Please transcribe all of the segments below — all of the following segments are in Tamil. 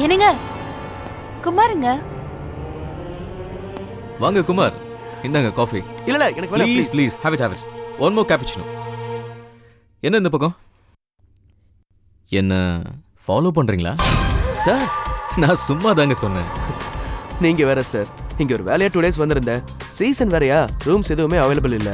என்னங்க குமாருங்க? வாங்க குமார், இந்தாங்க காஃபி. இல்ல எனக்கு வேணாம் please please have it. One more cappuccino. என்ன இந்த பக்கம்? என்ன ஃபாலோ பண்றீங்களா சார்? நான் சும்மா தாங்க சொன்னேன். நீங்க வேற சார், இங்க ஒரு வேலையா 2 டேஸ் வந்திருந்தேன். சீசன் வேறயா, ரூம்ஸ் எதுவுமே அவைலபிள் இல்ல.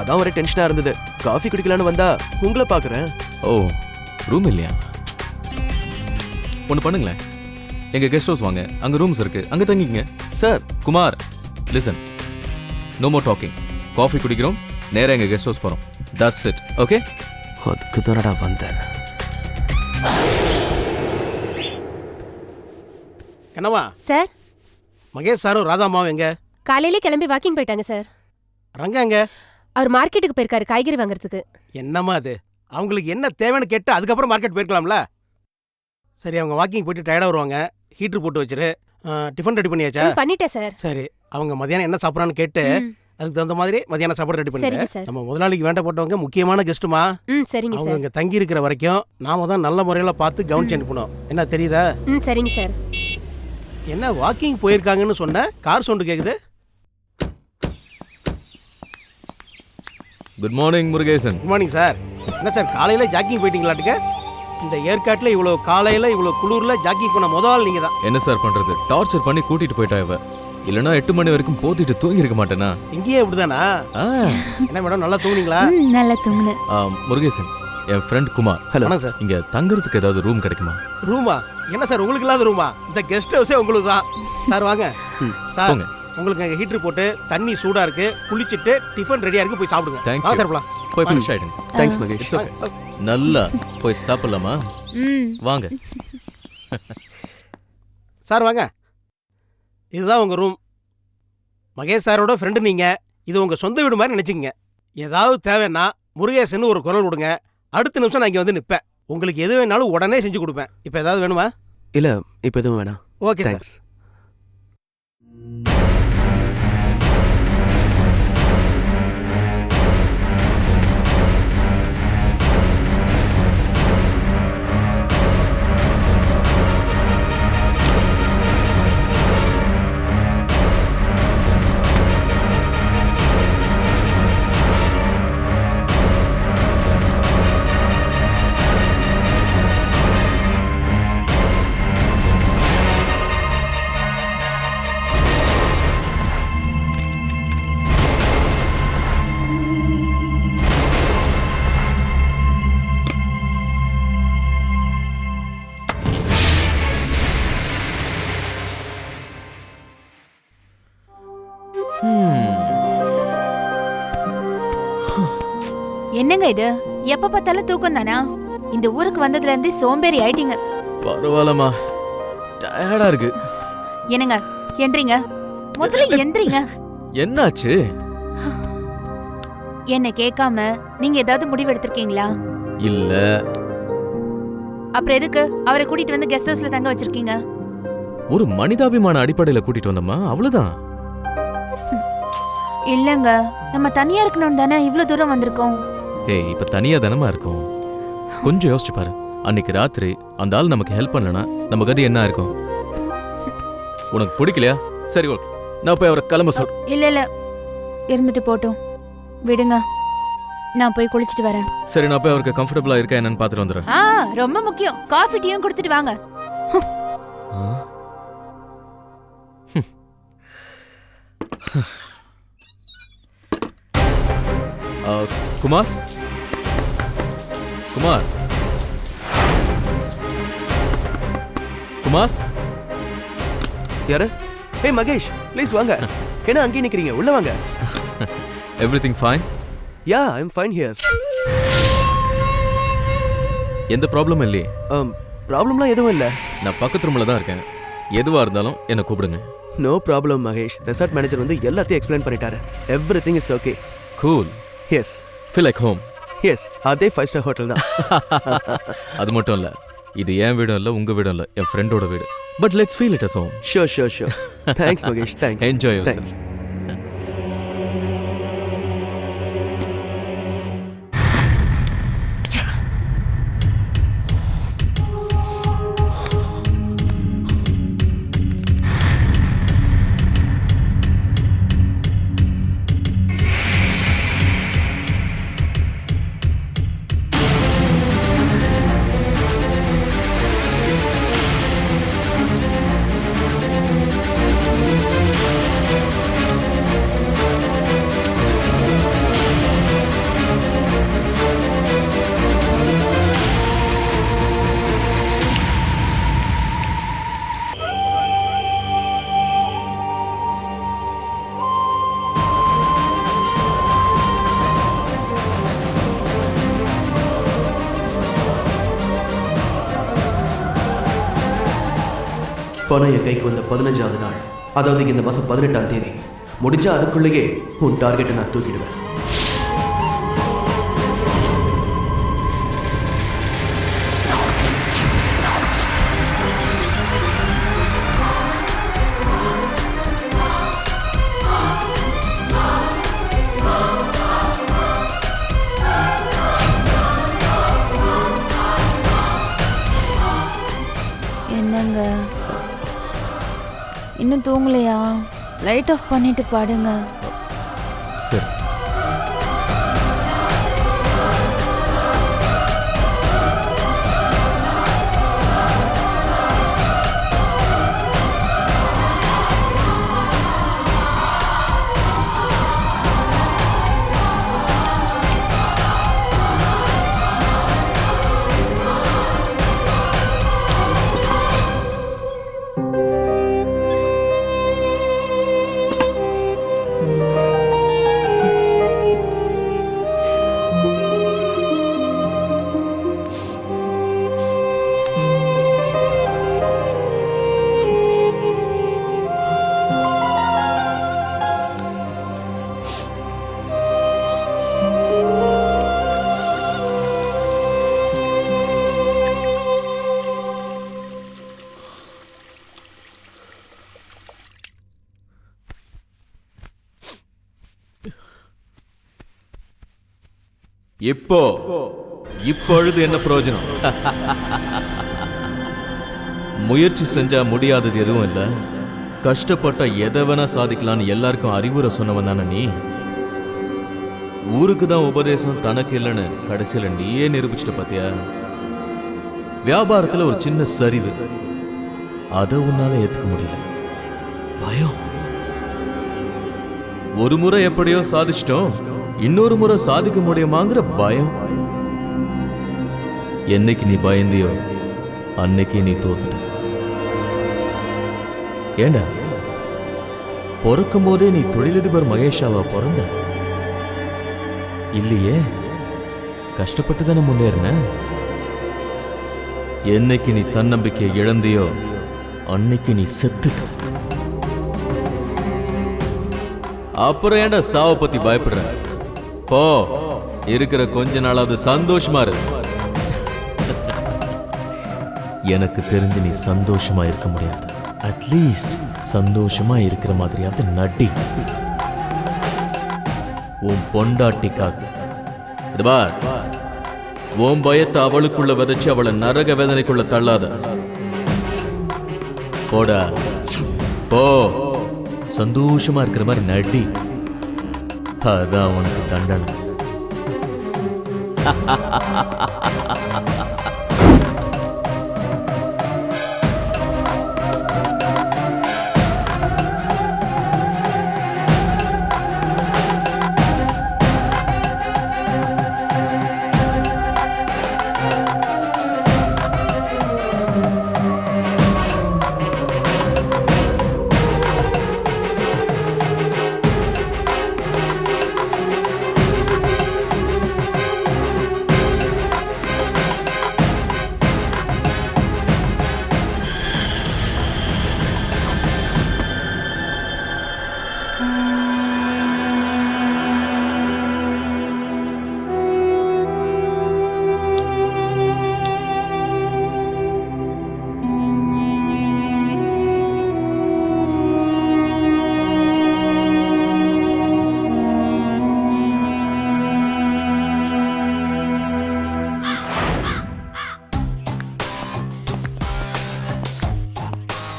அதான் ஒரே டென்ஷனா இருந்தது. காஃபி குடிக்கலான்னு வந்தா உங்களை பாக்குறேன். ஓ, ரூம் இல்லையா? ஒன்று பண்ணுங்களேன், எங்க கெஸ்ட் ஹவுஸ் வாங்க, அங்க ரூம்ஸ் இருக்கு, அங்க தங்கிங்க. Sir Kumar listen, no more talking. Coffee குடிக்கிறோம், நேரா எங்க கெஸ்ட் ஹவுஸ் போறோம். That's it. ஓகே? அதுக்கு தானடா வந்தேன். கனவா சார், மகேஷ் சாரும் ராதாமாவும் எங்க? காலையில கிளம்பி வாக்கிங் போயிட்டாங்க சார். ரங்கா எங்க? அவர் மார்க்கெட்டுக்கு போயிருக்காரு காய்கறி வாங்குறதுக்கு. என்னம்மா அது, அவங்களுக்கு என்ன தேவைன்னு கேட்டு அதுக்கப்புறம் மார்க்கெட் போயிருக்கலாம்ல. சரி, அவங்க வாக்கிங் போயிட்டு டயர்டா வருவாங்க. ஹீட்டர் போட்டு வச்சிரு. டிஃபன் ரெடி பண்ணியாச்சா? பண்ணிட்டேன் சார். சரி, அவங்க மதியானம் என்ன சாப்பிட்றான்னு கேட்டு அதுக்கு தகுந்த மாதிரி மதியானம் சாப்பாடு ரெடி சரிங்க பண்ணிட்டு சார். நம்ம முதலாளிக்கு வேண்ட போட்டவங்க முக்கியமான கெஸ்ட்டுமா. சரிங்க அவங்க சார். இங்க தங்கி இருக்கிற வரைக்கும் நாம தான் நல்ல முறையில பார்த்து கவனிச்சு அனுப்பணும். என்ன தெரியுதா? சரிங்க சார். என்ன வாக்கிங் போயிருக்காங்கன்னு சொன்ன, கார் சவுண்டு கேக்குது. Good morning Murugesan. Good morning sir. என்ன சார் காலையில ஜாக்கிங் போயிட்டீங்களாட்டுக்க? இந்த ஏற்காட்டில் இவ்வளோ காலையில இவ்வளோ குளிர்ல ஜாக்கிங் பண்ண முதல் நீங்க தான். என்ன சார் பண்றது, டார்ச்சர் பண்ணி கூட்டிட்டு போயிட்டா இவ. இல்லனா 8 மணி வரைக்கும் போத்திட்டு தூங்கி இருக்க மாட்டேனா? இங்கேயே இப்படிதானா? என்ன மேடம், நல்லா தூங்குனீங்களா? நல்லா தூங்குனேன். முருகேசன், என் ஃப்ரெண்ட் குமார். Hello sir. இங்க தங்குறதுக்கு ஏதாவது ரூம் கிடைக்குமா? ரூமா? என்ன சார் உங்களுக்கு இல்லாத ரூமா? இந்த கெஸ்ட் ஹவுஸே உங்களுக்கு தான் சார். வாங்க சார், போங்க. உங்களுக்கு அங்கே ஹீட்டர் போட்டு தண்ணி சூடா இருக்கு, குளிச்சுட்டு டிஃபன் ரெடியா இருக்கு, போய் சாப்பிடுங்க. Thank வாங்க you. சார் போலாம். போய் ஃபினிஷ் ஆயிடுங்க. தேங்க்ஸ் மகேஷ். It's okay. நல்லா போய் சாப்பிடலாமா? வாங்க சார் வாங்க. இதுதான் உங்க ரூம். மகேஷ் சாரோட ஃப்ரெண்டு நீங்க. இது உங்க சொந்த வீடு மாதிரி நினைச்சுங்க. ஏதாவது தேவைன்னா முருகேசன் ஒரு குரல் கொடுங்க. அடுத்த நிமிஷம் நான் இங்க வந்து நிப்பேன். உங்களுக்கு எது வேணாலும் உடனே செஞ்சு கொடுப்பேன். இப்போ ஏதாவது வேணுமா? இல்ல இப்ப எதுவும் வேணாம். Okay sir. தேங்க்ஸ். என்னங்க இது, எப்ப பார்த்தாலும் தூக்கம் தானா? இந்த ஊருக்கு வந்ததுல இருந்து சோம்பேறி ஆயிட்டீங்க. பரவாயில்லம்மா, டயர்டா இருக்கு. என்னங்க, எந்திரிங்க, முதல்ல எந்திரிங்க. என்னாச்சு? என்ன கேட்காம நீங்க ஏதாவது முடிவு எடுத்திருக்கீங்களா? இல்ல. அப்புறம் எதுக்கு அவரை கூட்டிட்டு வந்து கெஸ்ட் ஹவுஸ்ல தங்க வச்சிருக்கீங்க? ஒரு மனிதாபிமான அடிப்படையில கூட்டிட்டு வந்தோமா, அவ்வளவுதான். இல்லங்க, நம்ம தனியா இருக்கணும் தானே இவ்ளோ தூரம் வந்திருக்கோம். ஏய், இப்ப தனியா தானமா இருக்கும். கொஞ்சம் யோசிச்சு பாரு. அன்னைக்கு ராத்திரி அந்த ஆள் நமக்கு ஹெல்ப் பண்ணலனா நம்ம கதி என்ன இருக்கும்? உனக்கு பிடிக்கலையா? சரி ஓகே, நான் போய் அவரை கிளம்ப சொல். இல்ல இருந்துட்டு போட்டும், விடுங்க. நான் போய் குளிச்சிட்டு வரேன். சரி, நான் போய் அவருக்கு கம்ஃபர்டபுளா இருக்கா என்னன்னு பாத்துட்டு வந்துடுறேன். ரொம்ப முக்கியம், காஃபி டீயும் கொடுத்துட்டு வாங்க. குமார், குமார், குமார். யாரு? ஹே மகேஷ், ப்ளீஸ் வாங்க. என்ன அங்கேயே நிக்கிறீங்க? உள்ள வாங்க. Everything fine? Yeah, I am fine here. எந்த ப்ராப்ளமும் இல்லையே? ப்ராப்ளம்லாம் எதுவும் இல்ல. நான் பக்கத்து ரூம்ல தான் இருக்கேன். எதுவா இருந்தாலும் என்ன கூப்பிடுங்க. No problem Mahesh. Resort manager வந்து எல்லாத்தையும் எக்ஸ்பிளைன் பண்ணிட்டாரு. Everything is okay. Cool. Yes. Feel like home. Yes, அதே 5 ஸ்டார் ஹோட்டல் தான். அது மட்டும் இல்ல, இது என் வீடும் இல்ல, உங்க வீடும் இல்ல, என் ஃப்ரெண்டோட வீடு. But let's feel it as home. Sure sure sure. Thanks Mahesh, thanks. Enjoy your thanks. பணம் என் கைக்கு வந்த 15வது நாள், அதாவது இந்த மாதம் 18ஆம் தேதி முடிஞ்சா அதுக்குள்ளேயே உன் டார்கெட்டை நான் தூக்கிடுவேன். என்னங்க இன்னும் தூங்கலையா? லைட் ஆஃப் பண்ணிட்டு பாடுங்க. சரி. இப்பொழுது என்ன பிரயோஜனம்? முயற்சி செஞ்சா முடியாதது எதுவும் இல்ல. கஷ்டப்பட்ட எதை வேணா சாதிக்கலான்னு எல்லாருக்கும் அறிவுரை சொன்னவன் தானே நீ. ஊருக்கு தான் உபதேசம், தனக்கு இல்லைன்னு கடைசியில நீயே நிரூபிச்சிட்ட பாத்தியா? வியாபாரத்துல ஒரு சின்ன சரிவு, அதை உன்னால ஏத்துக்க முடியல. பயம். ஒரு முறை எப்படியோ சாதிச்சிட்டோம், இன்னொரு முறை சாதிக்க முடியுமாங்கிற பயம். என்னைக்கு நீ பயந்தியோ அன்னைக்கு நீ தோத்துட்ட. ஏண்டா, பிறக்கும் போதே நீ தொழிலதிபர் மகேஷாவா பிறந்த? இல்லையே, கஷ்டப்பட்டு தானே முன்னேறின. என்னைக்கு நீ தன்னம்பிக்கை இழந்தியோ அன்னைக்கு நீ செத்துட்ட. அப்புறம் ஏண்டா சாவை பத்தி பயப்படுற? போ, இருக்கிற கொஞ்ச நாளாவது சந்தோஷமா இரு. எனக்கு தெரிஞ்சு நீ சந்தோஷமா இருக்க முடியாது. அட்லீஸ்ட் சந்தோஷமா இருக்கிற மாதிரியாவது நடி. உன் பொண்டாட்டிக்காக. இது பார், உன் பயத்தை அவளுக்குள்ள விதைச்சு அவளை நரக வேதனைக்குள்ள தள்ளாத. போடா, போ, சந்தோஷமா இருக்கிற மாதிரி நடி. அதான் உனக்கு தண்டனை.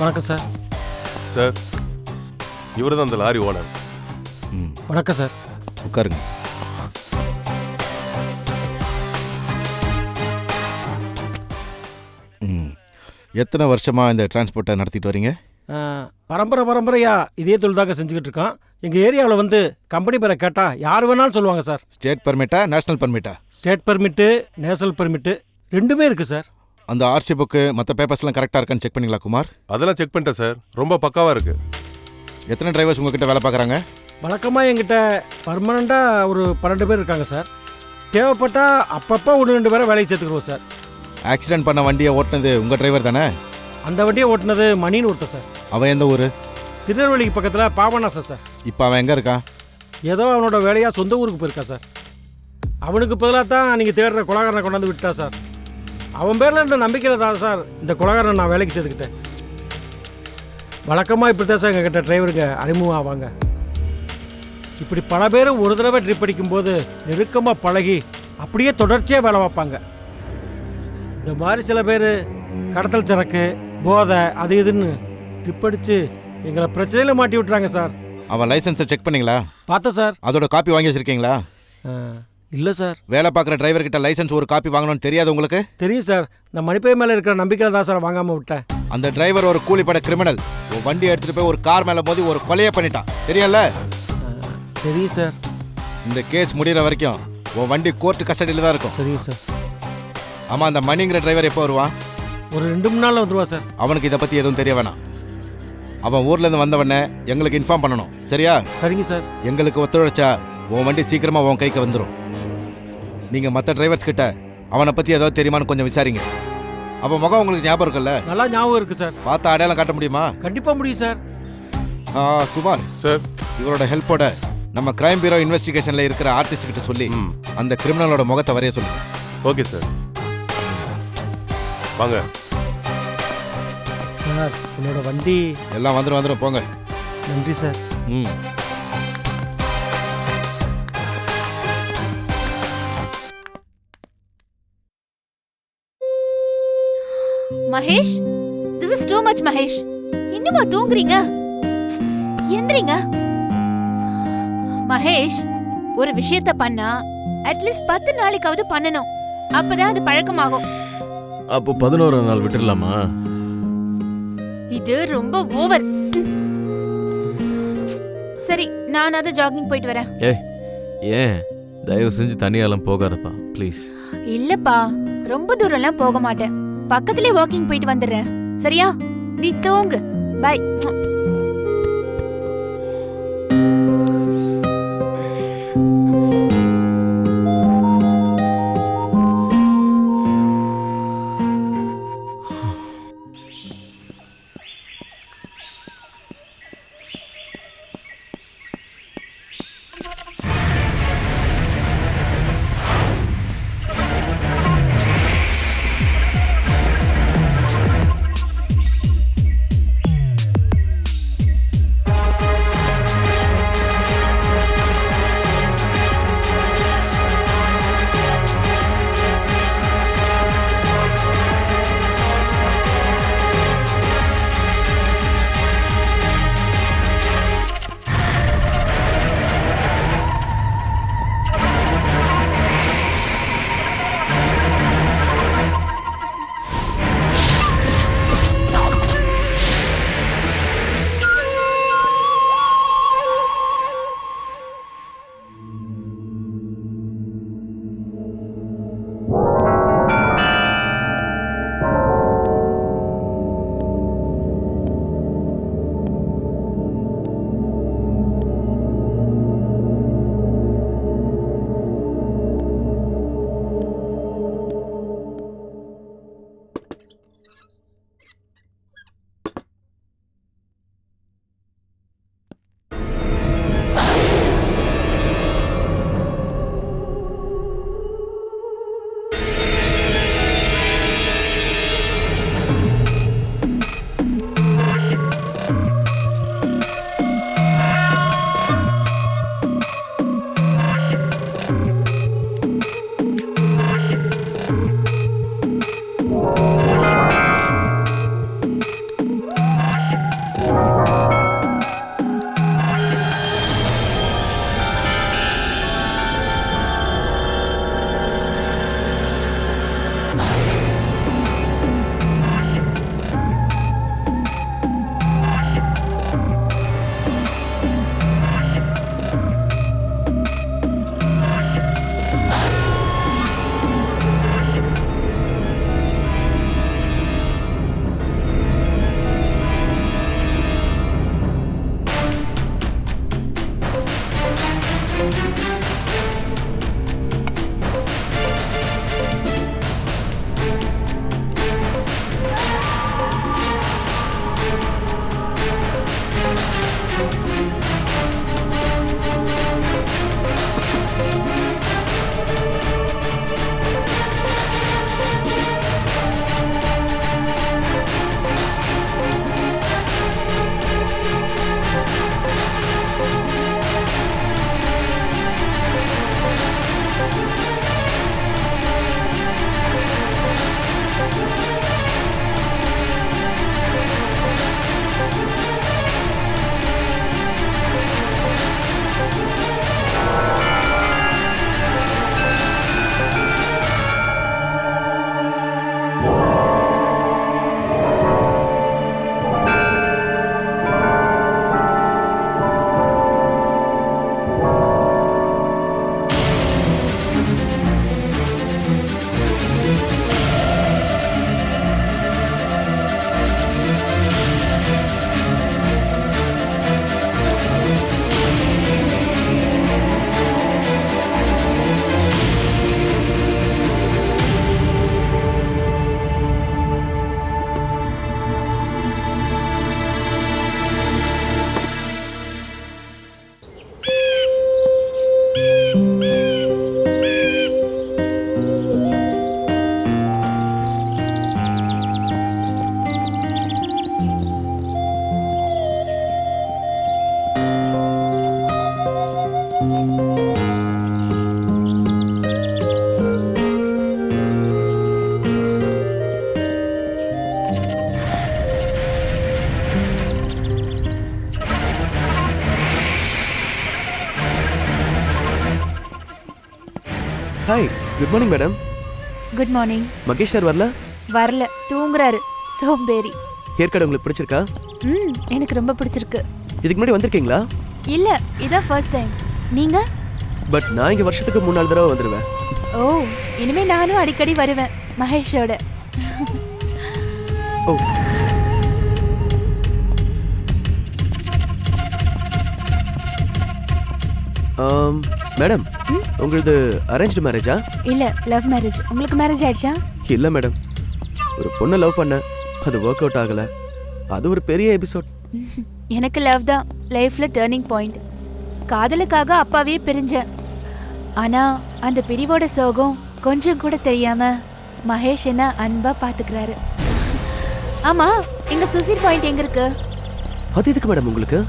வணக்கம் சார். சார், இவர் தான் அந்த லாரி ஓனர். வணக்கம் சார். உட்காருங்க. எத்தனை வருஷமா இந்த டிரான்ஸ்போர்ட்டை நடத்திட்டு வரீங்க? பரம்பரையா இதே தொழில்தாக செஞ்சுக்கிட்டு இருக்கோம். எங்கள் ஏரியாவில் வந்து கம்பெனி பேரை கேட்டால் யார் வேணாலும் சொல்லுவாங்க சார். ஸ்டேட் பர்மிட்டா, நேஷனல் பர்மிட்டா? ஸ்டேட் பர்மிட்டு, நேஷனல் பர்மிட்டு ரெண்டுமே இருக்குது சார். அந்த ஆர்சி புக்கு மற்ற பேப்பர்ஸ்லாம் கரெக்டாக இருக்கான்னு செக் பண்ணிங்களா குமார்? அதெல்லாம் செக் பண்ணிட்டேன் சார், ரொம்ப பக்காவாக இருக்கு. எத்தனை டிரைவர்ஸ் உங்ககிட்ட வேலை பார்க்குறாங்க? வழக்கமாக எங்கிட்ட பர்மனெண்ட்டாக ஒரு 12 பேர் இருக்காங்க சார். தேவைப்பட்டால் அப்பப்போ 1-2 பேரை வேலைக்கு சேர்த்துக்குருவோம் சார். ஆக்சிடென்ட் பண்ண வண்டியை ஓட்டினது உங்கள் டிரைவர் தானே? அந்த வண்டியை ஓட்டுனது மணின்னு ஒருத்தர் சார். அவன் எந்த ஊர்? திருநெல்வேலிக்கு பக்கத்தில் பாபநாசம் சார். இப்போ அவன் எங்கே இருக்கான்? ஏதோ அவனோட வேலையாக சொந்த ஊருக்கு போயிருக்கா சார். அவனுக்கு பதிலாக தான் நீங்கள் தேடுற கொலகாரனை கொண்டாந்து விட்டா சார். அவன் பேரில் இருந்த நம்பிக்கையில் தான் சார் இந்த கொலகாரனை நான் வேலைக்கு சேர்த்துக்கிட்டேன். வழக்கமாக இப்படி தான் சார் எங்ககிட்ட டிரைவருங்க அறிமுகம் ஆவாங்க. இப்படி பல பேர் ஒரு தடவை ட்ரிப் அடிக்கும்போது நெருக்கமாக பழகி அப்படியே தொடர்ச்சியாக வேலை பார்ப்பாங்க. இந்த மாதிரி சில பேர் கடத்தல் சரக்கு, போதை, அது இதுன்னு ட்ரிப் அடித்து எங்களை பிரச்சனையில் மாட்டி விட்டுறாங்க சார். அவன் லைசன்ஸை செக் பண்ணீங்களா? பார்த்தேன் சார். அதோட காப்பி வாங்கி வச்சிருக்கீங்களா? இல்லை சார். வேலை பார்க்குற டிரைவர்கிட்ட லைசன்ஸ் ஒரு காப்பி வாங்கணும்னு தெரியாது உங்களுக்கு? தெரியும் சார். இந்த மணிப்பை மேலே இருக்கிற நம்பிக்கையில் தான் சார் வாங்காமல் விட்டேன். அந்த டிரைவர் ஒரு கூலிப்பட கிரிமினல். ஒரு வண்டி எடுத்துகிட்டு போய் ஒரு கார் மேலே மோதி ஒரு கொலையை பண்ணிட்டான், தெரியல? தெரியும் சார். இந்த கேஸ் முடிகிற வரைக்கும் உன் வண்டி கோர்ட்டு கஸ்டடியில் தான் இருக்கும். சரிங்க சார். ஆமாம், அந்த மணிங்கிற டிரைவர் எப்போ வருவான்? ஒரு 2-3 நாளில் வந்துடுவா சார். அவனுக்கு இதை பற்றி எதுவும் தெரிய வேணாம். அவன் ஊர்லேருந்து வந்தவொடனே எங்களுக்கு இன்ஃபார்ம் பண்ணணும், சரியா? சரிங்க சார். எங்களுக்கு ஒத்துழைச்சா உன் வண்டி சீக்கிரமாக உன் கைக்கு வந்துடும். நீங்கள் மற்ற டிரைவர்ஸ் கிட்ட அவனை பற்றி ஏதாவது தெரியுமான்னு கொஞ்சம் விசாரிங்க. அவன் முகம் உங்களுக்கு ஞாபகம் இருக்குல்ல? நல்லா ஞாபகம் இருக்குது சார். பார்த்து அடையாளம் காட்ட முடியுமா? கண்டிப்பாக முடியும் சார். குமார் சார், இவரோட ஹெல்ப்போட நம்ம கிரைம் பியூரோ இன்வெஸ்டிகேஷனில் இருக்கிற ஆர்டிஸ்ட் கிட்ட சொல்லி அந்த கிரிமினலோட முகத்தை வரைய சொல்லுங்க. ஓகே சார், வாங்க. சார் உன்னோட வண்டி எல்லாம் வந்துடும் போங்க. நன்றி சார். ம். Mahesh, this is too much Mahesh. இன்னுமா தூங்குறீங்க? எந்திரிங்க. மகேஷ், ஒரு விஷயத்த பண்ணா அட்லீஸ்ட் 10 நாளைக்காவது பண்ணணும். அப்பதான் அது பழக்கமாகும். அப்போ 11ஆம் நாள் விட்டுடலாமா? இது ரொம்ப ஓவர். சரி, நான் அதை ஜாகிங் போயிட்டு வரேன். ஏன் தயவு செஞ்சு தனியாலாம் போகாதப்பா ப்ளீஸ். இல்லப்பா, ரொம்ப தூரம்லாம் போக மாட்டேன். பக்கத்துலயே வாக்கிங் போயிட்டு வந்துடுறேன், சரியா? நீ தூங்கு. Bye. Hi good morning madam. Good morning. Mahesh sir வரல? வரல, தூங்குறாரு. சோம்பேறி. ஹேர் கட் உங்களுக்கு பிடிச்சிருக்கா? எனக்கு ரொம்ப பிடிச்சிருக்கு. இதுக்கு முன்னாடி வந்திருக்கீங்களா? இல்ல, இதான் ஃபர்ஸ்ட் டைம். நீங்க? பட் நான் இங்க வருஷத்துக்கு 3-4 தடவை வந்துருவேன். ஓ, இனிமே நானும் அடிக்கடி வருவேன் மகேஷோட. ஓ மேடம், உங்களது அரேஞ்ச்டு மேரேஜா? இல்ல, லவ் மேரேஜ். உங்களுக்கு மேரேஜ் ஆயிடுச்சா? இல்ல மேடம், ஒரு பொண்ணை லவ் பண்ண, அது ஒர்க் அவுட் ஆகல. அது ஒரு பெரிய எபிசோட். எனக்கு லவ் தான் லைஃப்ல டர்னிங் பாயிண்ட். காதலுக்காக அப்பாவே பிரிஞ்சேன். ஆனா அந்த பிரிவோட சோகம் கொஞ்சம் கூட தெரியாம மகேஷ் என்ன அன்பா பாத்துக்கிறாரு. ஆமா, எங்க சூசைட் பாயிண்ட் எங்க இருக்கு? அது எதுக்கு மேடம் உங்களுக்கு?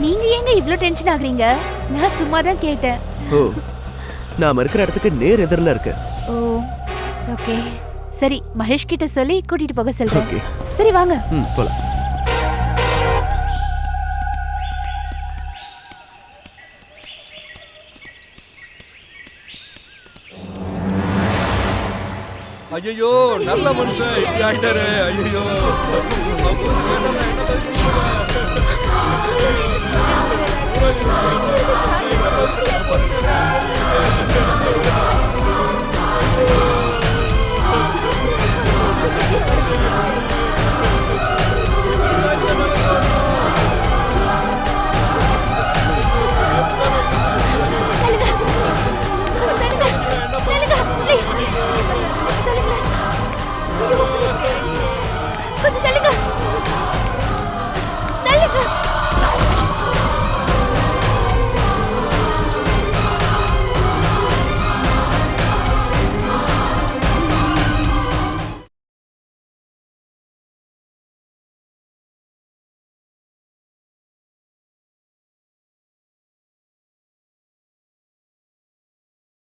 நீங்க ஏங்க இவ்ளோ டென்ஷன் ஆகுறீங்க? நான் சும்மா தான் கேட்டேன். ஓ, நாம இருக்கிற இடத்துக்கு நேர் எதிரில இருக்கு. ஓ, ஓகே. சரி, மகேஷ் கிட்ட சொல்லி கூட்டிட்டு போக சொல்றேன். ஓகே. சரி வாங்க. போலாம். ஐயோ, நல்ல மனுஷன் இப்படி ஆயிட்டாரு. ஐயோ